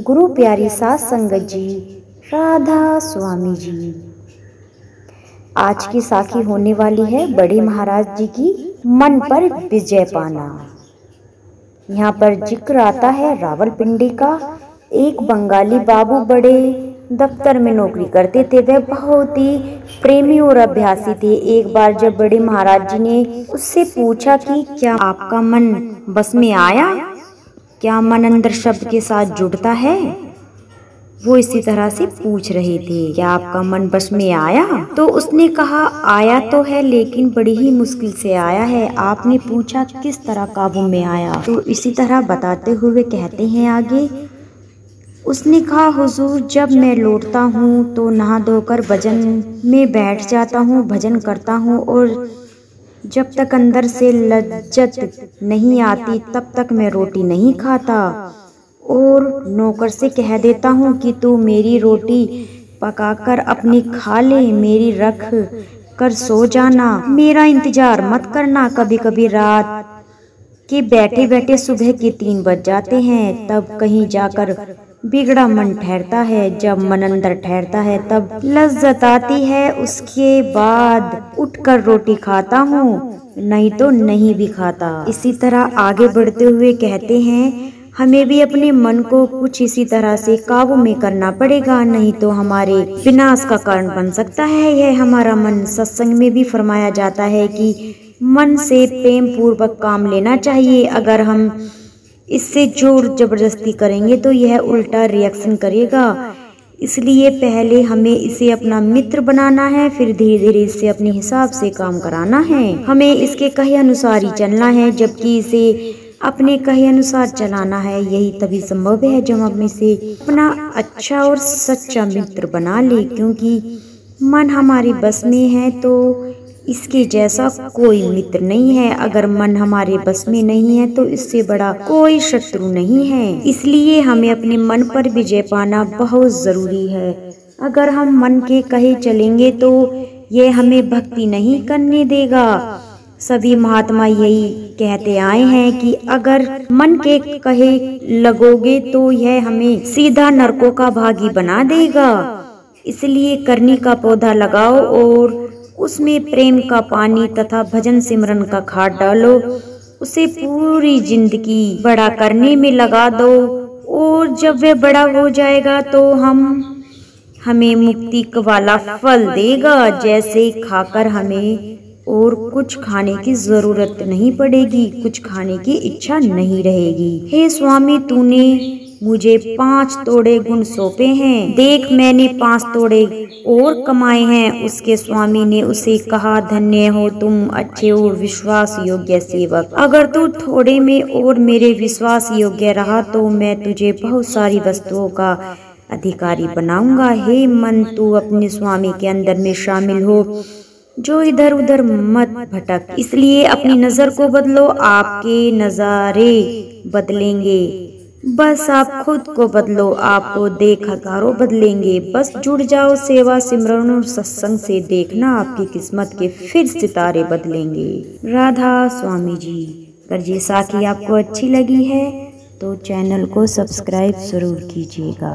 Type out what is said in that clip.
गुरु प्यारी साध संगत जी, राधा स्वामी जी। आज की साखी होने वाली है बड़े महाराज जी की मन पर विजय पाना। यहाँ पर जिक्र आता है रावलपिंडी का। एक बंगाली बाबू बड़े दफ्तर में नौकरी करते थे। वह बहुत ही प्रेमी और अभ्यासी थे। एक बार जब बड़े महाराज जी ने उससे पूछा कि क्या आपका मन बस में आया, क्या मन अंदर शब्द के साथ जुड़ता है, वो इसी तरह से पूछ रहे थे, क्या आपका मन बस में आया? तो उसने कहा, आया तो है लेकिन बड़ी ही मुश्किल से आया है। आपने पूछा किस तरह काबू में आया? तो इसी तरह बताते हुए कहते हैं आगे। उसने कहा, हुजूर जब मैं लौटता हूँ तो नहा धोकर भजन में बैठ जाता हूँ, भजन करता हूँ और जब तक अंदर से लज्जत नहीं आती तब तक मैं रोटी नहीं खाता और नौकर से कह देता हूँ कि तू मेरी रोटी पकाकर अपनी खा ले, मेरी रख कर सो जाना, मेरा इंतजार मत करना। कभी कभी रात के बैठे बैठे सुबह के 3 बज जाते हैं, तब कहीं जाकर बिगड़ा मन ठहरता है। जब मन अंदर ठहरता है तब लज्जत आती है, उसके बाद उठकर रोटी खाता हूँ, नहीं तो नहीं भी खाता। इसी तरह आगे बढ़ते हुए कहते हैं, हमें भी अपने मन को कुछ इसी तरह से काबू में करना पड़ेगा, नहीं तो हमारे विनाश का कारण बन सकता है यह हमारा मन। सत्संग में भी फरमाया जाता है कि मन से प्रेम पूर्वक काम लेना चाहिए। अगर हम इससे जोर जबरदस्ती करेंगे तो यह उल्टा रिएक्शन करेगा। इसलिए पहले हमें इसे अपना मित्र बनाना है, फिर धीरे धीरे इससे अपने हिसाब से काम कराना है। हमें इसके कहे अनुसार ही चलना है, जबकि इसे अपने कहे अनुसार चलाना है। यही तभी संभव है जब हम इसे अपना अच्छा और सच्चा मित्र बना ले, क्योंकि मन हमारे बस में है तो इसके जैसा कोई मित्र नहीं है। अगर मन हमारे बस में नहीं है तो इससे बड़ा कोई शत्रु नहीं है। इसलिए हमें अपने मन पर विजय पाना बहुत जरूरी है। अगर हम मन के कहे चलेंगे तो यह हमें भक्ति नहीं करने देगा। सभी महात्मा यही कहते आए हैं कि अगर मन के कहे लगोगे तो यह हमें सीधा नरकों का भागी बना देगा। इसलिए करनी का पौधा लगाओ और उसमें प्रेम का पानी तथा भजन सिमरन का खाद डालो। उसे पूरी जिंदगी बड़ा करने में लगा दो और जब वह बड़ा हो जाएगा तो हमें मुक्ति वाला फल देगा, जैसे खाकर हमें और कुछ खाने की जरूरत नहीं पड़ेगी, कुछ खाने की इच्छा नहीं रहेगी। हे स्वामी, तूने मुझे 5 तोड़े गुण सौंपे हैं, देख मैंने 5 तोड़े और कमाए हैं। उसके स्वामी ने उसे कहा, धन्य हो तुम अच्छे और विश्वास योग्य सेवक। अगर तू थोड़े में और मेरे विश्वास योग्य रहा तो मैं तुझे बहुत सारी वस्तुओं का अधिकारी बनाऊंगा। हे मन, तू अपने स्वामी के अंदर में शामिल हो, जो इधर उधर मत भटक। इसलिए अपनी नजर को बदलो, आपके नजारे बदलेंगे। बस आप खुद को बदलो, आपको देख हजारों बदलेंगे। बस जुड़ जाओ सेवा सिमरन और सत्संग से, देखना आपकी किस्मत के फिर सितारे बदलेंगे। राधा स्वामी जी। अगर ये साखी आपको अच्छी लगी है तो चैनल को सब्सक्राइब जरूर कीजिएगा।